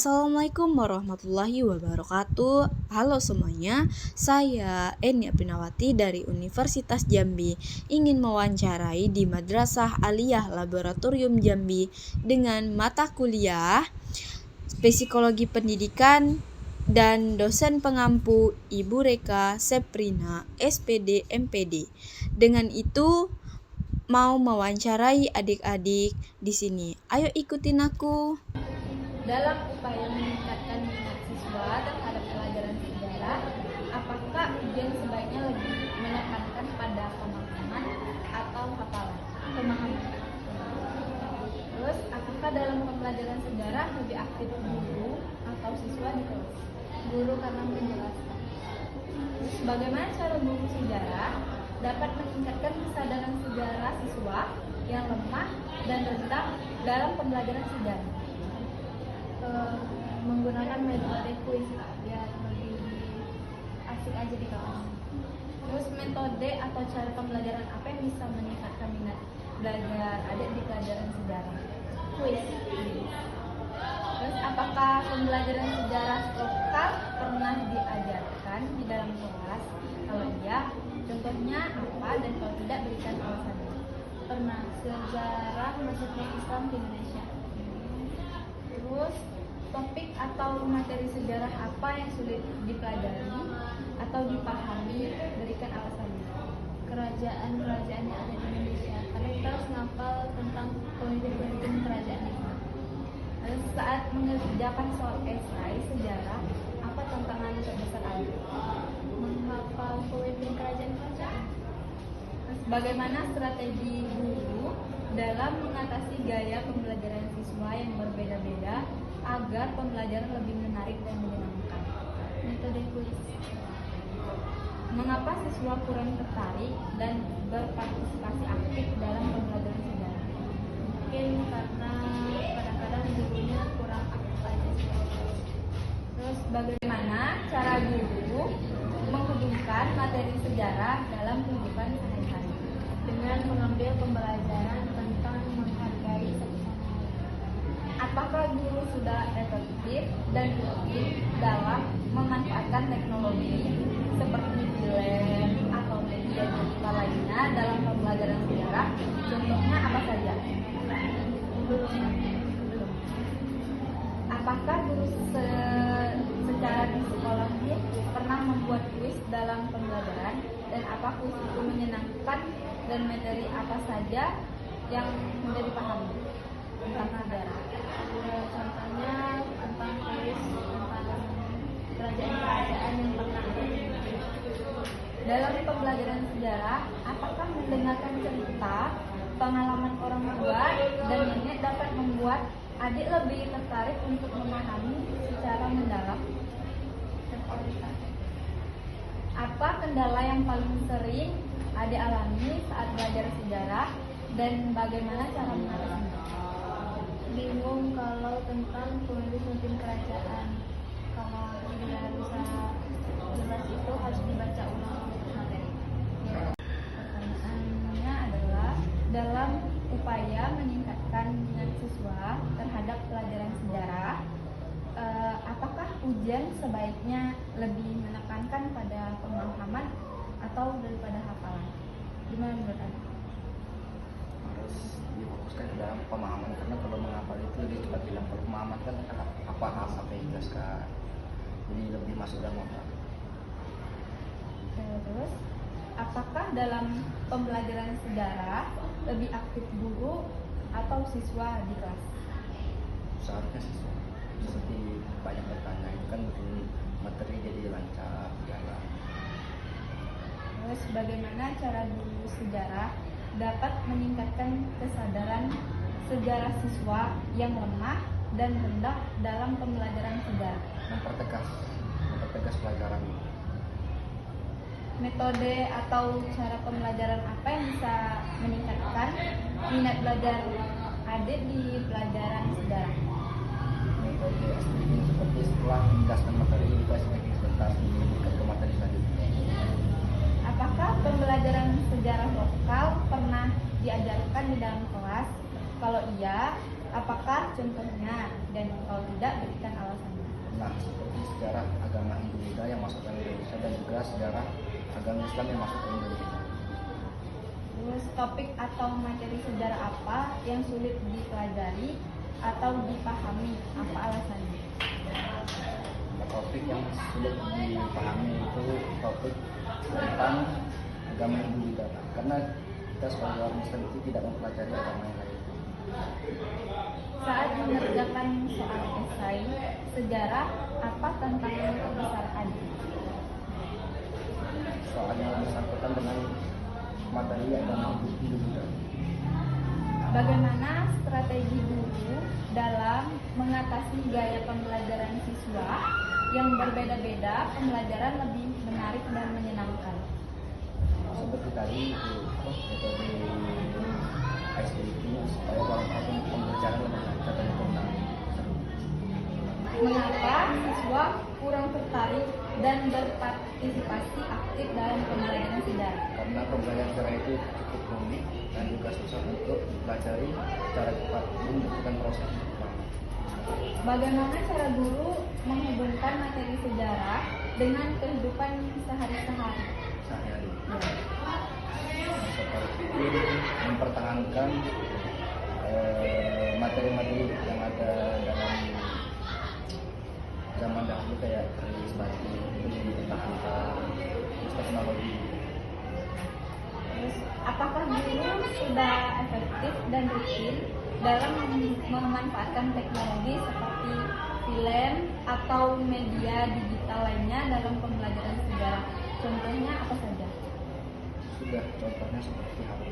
Assalamualaikum warahmatullahi wabarakatuh. Halo semuanya, saya Eni Aprinawati dari Universitas Jambi ingin mewawancarai di Madrasah Aliyah Laboratorium Jambi dengan mata kuliah Psikologi Pendidikan dan dosen pengampu Ibu Reka Seprina, SPD MPD. Dengan itu mau mewawancarai adik-adik di sini. Ayo ikutin aku. Dalam upaya meningkatkan minat siswa terhadap pelajaran sejarah, apakah ujian sebaiknya lebih menekankan pada pemahaman atau hafalan? Pemahaman. Terus, apakah dalam pembelajaran sejarah lebih aktif guru atau siswa di kelas? Guru karena menjelaskan. Terus, bagaimana cara guru sejarah dapat meningkatkan kesadaran sejarah siswa yang lemah dan rendah dalam pembelajaran sejarah? Menggunakan metode kuis biar lebih asik aja di kelas. Terus metode atau cara pembelajaran apa yang bisa meningkatkan minat belajar adik di pelajaran sejarah? Kuis. Terus apakah pembelajaran sejarah lokal pernah diajarkan di dalam kelas? Kalau iya, contohnya apa dan kalau tidak berikan alasannya. Pernah sejarah masuknya Islam di Indonesia. Terus topik atau materi sejarah apa yang sulit dipelajari atau dipahami, berikan alasannya. Kerajaan-kerajaan yang ada di Indonesia. Karena kita harus ngapal tentang pemimpin-pemimpin kerajaan itu. Terus saat mengerjakan soal esai sejarah, apa tantangan terbesar Anda? Menghafal pemimpin kerajaan-kerajaan. Terus bagaimana strategi guru dalam mengatasi gaya pembelajaran siswa yang berbeda-beda agar pembelajaran lebih menarik dan menyenangkan? Metode kuis. Mengapa siswa kurang tertarik dan berpartisipasi aktif dalam pembelajaran sejarah? Mungkin karena kadang-kadang gurunya kurang aktif aja sih. Terus bagaimana cara guru menghubungkan materi sejarah dalam kehidupan sehari-hari? Dengan mengambil pembelajaran tentang menghargai satu sama lain. Apakah guru sudah efektif dan rutin dalam memanfaatkan teknologi seperti film atau media digital lainnya dalam pembelajaran sejarah? Contohnya apa saja? Belum. Apakah guru secara di sekolah ini pernah membuat kuis dalam pembelajaran dan apa kuis itu menyenangkan dan materi apa saja yang menjadi paham tentang sejarah? Contohnya tentang kuis tentang kerajaan-kerajaan yang pernah ada. Dalam pembelajaran sejarah, apakah mendengarkan cerita, pengalaman orang tua, dan nenek dapat membuat adik lebih tertarik untuk memahami secara mendalam? Apa kendala yang paling sering adik alami saat belajar sejarah dan bagaimana cara mengatasinya? Bingung kalau tentang pemimpin kerajaan. Kalau biar bisa jelas itu harus dibaca ulang materi. Pertanyaannya adalah, dalam upaya meningkatkan minat siswa terhadap pelajaran sejarah, apakah ujian sebaiknya lebih menekankan pada pemahaman atau daripada hafalan? Gimana menurut Anda? Harus difokuskan ke dalam pemahaman, karena kalau menghafal itu dia cepat hilang. Kalau pemahaman kan apa hal sampai dijelaskan, jadi lebih masuk dalam otak. Terus, apakah dalam pembelajaran sejarah lebih aktif guru atau siswa di kelas? Seharusnya siswa, seperti banyak bertanya itu kan bikin materi jadi lancar jalan. Terus, bagaimana cara guru sejarah dapat meningkatkan kesadaran sejarah siswa yang lemah dan rendah dalam pembelajaran sejarah? mempertegas pelajaran. Metode atau cara pembelajaran apa yang bisa meningkatkan minat belajar adik di pelajaran sejarah? Metode SPG seperti setelah menjelaskan materi kita sebagai sebentar menyebutkan ke materi selanjutnya. Apakah pembelajaran sejarah lokal pernah diajarkan di dalam kelas? Kalau iya, Apakah contohnya, dan kalau tidak berikan alasannya. Nah, seperti sejarah agama Hindu-Buddha yang masuk ke Indonesia dan juga sejarah agama Islam yang masuk ke Indonesia. Terus topik atau materi sejarah apa yang sulit dipelajari atau dipahami, apa alasannya? Topik yang sulit dipahami itu topik tentang agama Hindu-Buddha, karena kita sebagai orang Muslim itu tidak mempelajari agama yang lain. Saat mengerjakan soal esai sejarah, apa tantangan terbesar Adi? Soalnya bersangkutan dengan materi agama Hindu-Buddha. Bagaimana strategi guru dalam mengatasi gaya pembelajaran siswa yang berbeda-beda, pembelajaran lebih menarik dan menyenangkan? Seperti tadi itu metode ICT supaya walaupun pembelajaran lebih lancar dan tenang. Mengapa siswa kurang tertarik dan berpartisipasi aktif dalam pembelajaran sejarah? Karena pembelajaran sejarah itu cukup rumit dan juga susah untuk dipelajari secara cepat dan membutuhkan proses yang lama. Bagaimana cara guru menghubungkan materi sejarah dengan kehidupan sehari-hari? Sehari-hari. Seperti mempertahankan materi-materi yang ada dalam zaman dahulu kayak keris, batu, itu dipertahankan, terus teknologi. Terus, apakah guru sudah efektif dan rutin dalam memanfaatkan teknologi seperti film atau media digital lainnya dalam pembelajaran sejarah? Contohnya apa saja? Sudah, contohnya seperti HP,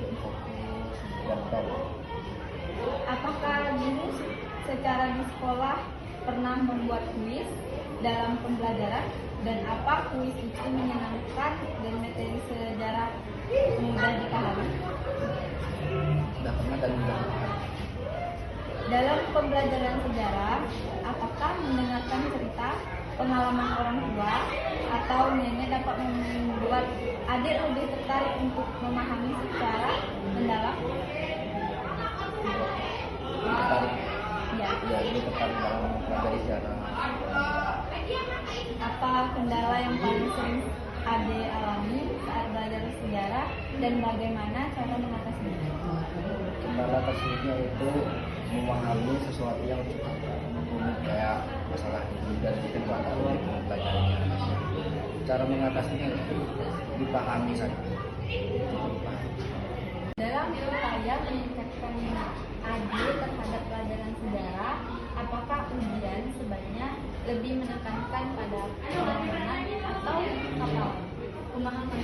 Infokus, laptop. Apakah guru secara di sekolah pernah membuat kuis dalam pembelajaran, dan apa kuis itu menyenangkan dan materi sejarah mudah dipahami? Sudah pernah dan juga Dalam pembelajaran sejarah, apakah mendengarkan cerita, pengalaman orang tua, atau nenek dapat membuat adik lebih tertarik untuk memahami secara mendalam? tertarik, Ya. ya ini tertarik dalam mempelajari sejarah. Apa kendala yang paling sering adik alami saat belajar sejarah dan bagaimana cara mengatasinya? Kendala tersulitnya itu memahami sesuatu yang cukup rumit kayak masalah ini dan kita juga tahu untuk mempelajarinya. Cara mengatasinya itu dipahami saja. Dalam upaya meningkatkan minat adik terhadap pelajaran sejarah, apakah ujian sebaiknya lebih menekankan pada pemahaman atau hafalan? Pemahaman.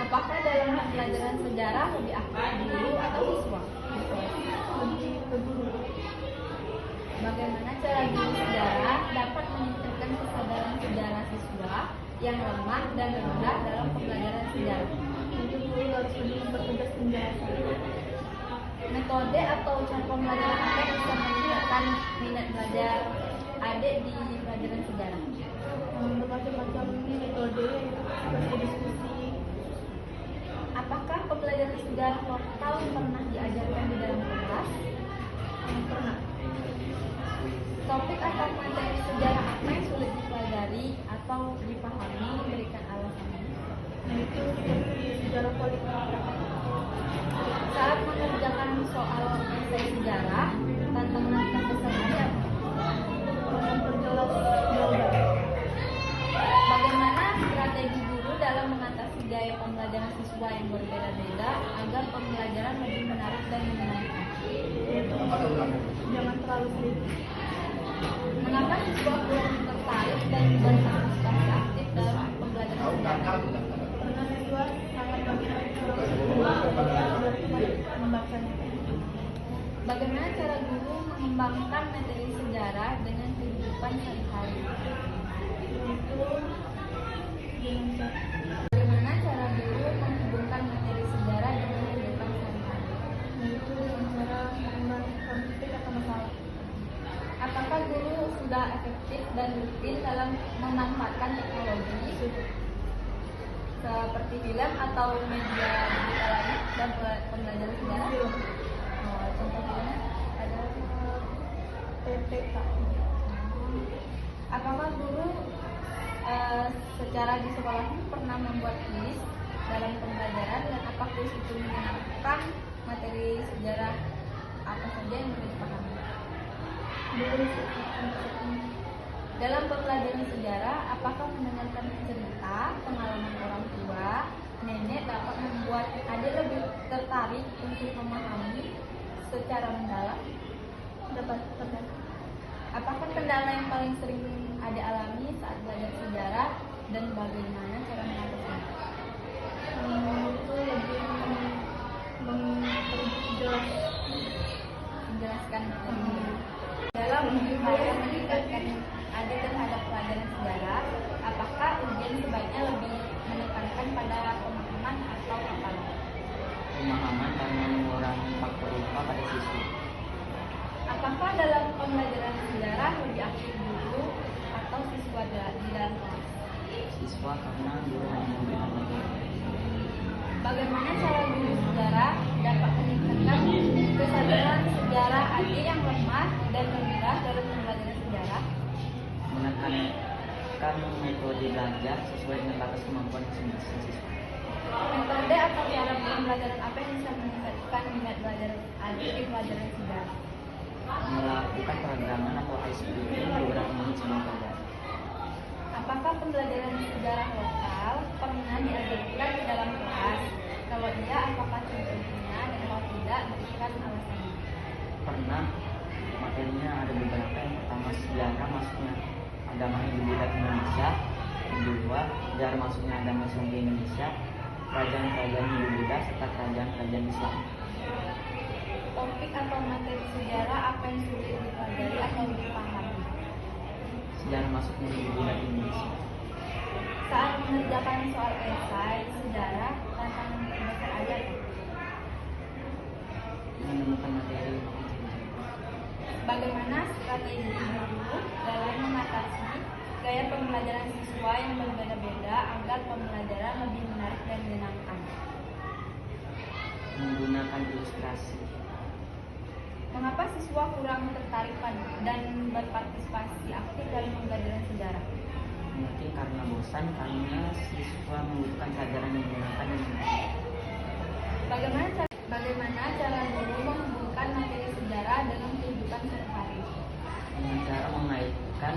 Apakah dalam pelajaran sejarah lebih aktif guru atau siswa? Lebih ke guru. Bagaimana cara guru sejarah dapat meningkatkan kesadaran sejarah siswa yang lemah dan rendah dalam pembelajaran sejarah? Untuk guru harus lebih mempertegas penjelasan. Metode atau cara pembelajaran apa yang bisa meningkatkan minat belajar adik di pelajaran sejarah? Bermacam-macam metode seperti diskusi. Apakah pembelajaran sejarah lokal pernah diajarkan di dalam kelas? Pernah. Topik atau materi sejarah apa yang sulit dipelajari atau dipahami, berikan alasannya. Itu sejarah politik. Saat mengerjakan soal esai sejarah, tantangan terbesar ada memperjelas jawaban. Bagaimana strategi guru dalam mengatasi gaya pembelajaran siswa yang berbeda-beda agar pembelajaran lebih menarik dan menyenangkan? Jangan terlalu sulit. Mengapa siswa kurang tertarik dan berpartisipasi aktif dalam pembelajaran sejarah? Karena siswa sangat membacanya. Bagaimana cara guru mengembangkan materi sejarah dengan kehidupan sehari-hari? Bagaimana cara guru menghubungkan materi sejarah dengan kehidupan sehari-hari? Yaitu dengan cara mengurangi konflik atau masalah. Apakah guru sudah efektif dan rutin dalam memanfaatkan teknologi seperti film atau media digital lain dan pembelajaran sejarah? Contohnya adalah PPKI. apakah guru secara di sekolah ini pernah membuat kuis dalam pembelajaran, dan apa kuis itu mengenalkan materi sejarah apa saja yang perlu dipahami? Dalam pembelajaran sejarah, apakah mendengarkan cerita, pengalaman orang tua, nenek dapat membuat adik lebih tertarik untuk memahami secara mendalam? Dapat. Apakah kendala yang paling sering adik alami saat belajar sejarah, dan bagaimana cara mengatasinya? Itu lebih memperjelas. Menjelaskan dalam upaya meningkatkan adik terhadap pelajaran sejarah, apakah ujian sebaiknya lebih menekankan pada pemahaman atau hafalan? Pemahaman karena mengurangi faktor lupa pada siswa. Apakah dalam pembelajaran sejarah lebih aktif guru atau siswa di dalam kelas? Siswa karena guru hanya memberikan materi. Bagaimana cara guru sejarah dapat meningkatkan kesadaran sejarah adik yang lemah dan rendah dalam pembelajaran sejarah? Menekankan metode belajar sesuai dengan batas kemampuan masing-masing siswa. Metode atau cara pembelajaran apa yang bisa meningkatkan minat belajar adik di pelajaran sejarah? Melakukan peragangan atau ice breaking beberapa menit sebelum pelajaran. Apakah pembelajaran sejarah lokal pernah diajarkan di dalam kelas? Kalau iya, apakah contohnya, dan kalau tidak, berikan alasannya. Pernah, materinya ada beberapa. Yang pertama sejarah, masuknya agama Hindu Buddha Indonesia. Yang kedua, sejarah masuknya agama Islam di Indonesia, kerajaan-kerajaan Hindu Buddha serta kerajaan-kerajaan Islam. Topik atau materi sejarah apa yang sulit dipelajari atau dipahami? Sejarah masuknya Hindu Buddha di Indonesia. Saat mengerjakan soal esai sejarah, tantangan terbesar ada apa? Menemukan materi. Bagaimana strategi guru dalam mengatasi gaya pembelajaran siswa yang berbeda-beda agar pembelajaran lebih menarik dan menyenangkan? Menggunakan ilustrasi. Mengapa siswa kurang tertarik dan berpartisipasi aktif dalam pembelajaran sejarah? Mungkin karena bosan, karena siswa membutuhkan pelajaran yang menyenangkan dan menarik. Bagaimana cara guru menghubungkan materi sejarah dengan kehidupan sehari-hari? Dengan cara mengaitkan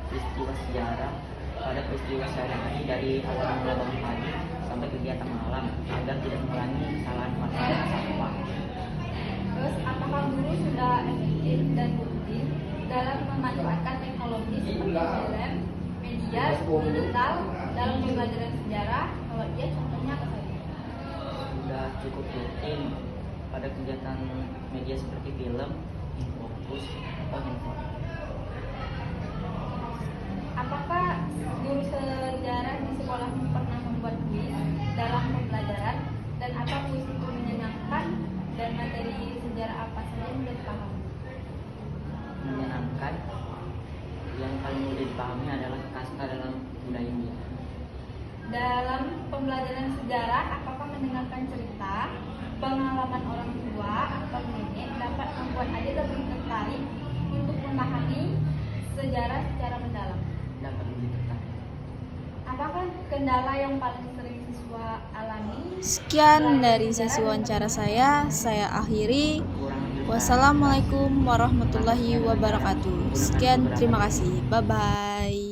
peristiwa sejarah pada peristiwa sehari-hari dari awal mula bangun pagi sampai kegiatan malam agar tidak mengulangi kesalahan masyarakat sampah. Terus, apakah guru sudah efektif dan rutin dalam memanfaatkan teknologi seperti film, media digital dalam pembelajaran sejarah? Kalau iya, contohnya apa saja? Sudah cukup rutin pada kegiatan media seperti film, infopus, atau handphone. Apakah guru sejarah di sekolah pernah membuat kuis dalam pembelajaran, dan apa kuis itu menyenangkan, dan materi sejarah apa saja yang sudah dipahami? Menyenangkan, yang paling mudah dipahami adalah kasta dalam budaya India. Dalam pembelajaran sejarah, apakah mendengarkan cerita, pengalaman orang tua atau nenek dapat membuat adik lebih tertarik untuk memahami sejarah secara mendalam? Dapat lebih tertarik. Apakah kendala yang paling sering siswa alami? Sekian dari sesi wawancara saya akhiri. Wassalamualaikum warahmatullahi wabarakatuh. Sekian, terima kasih. Bye-bye.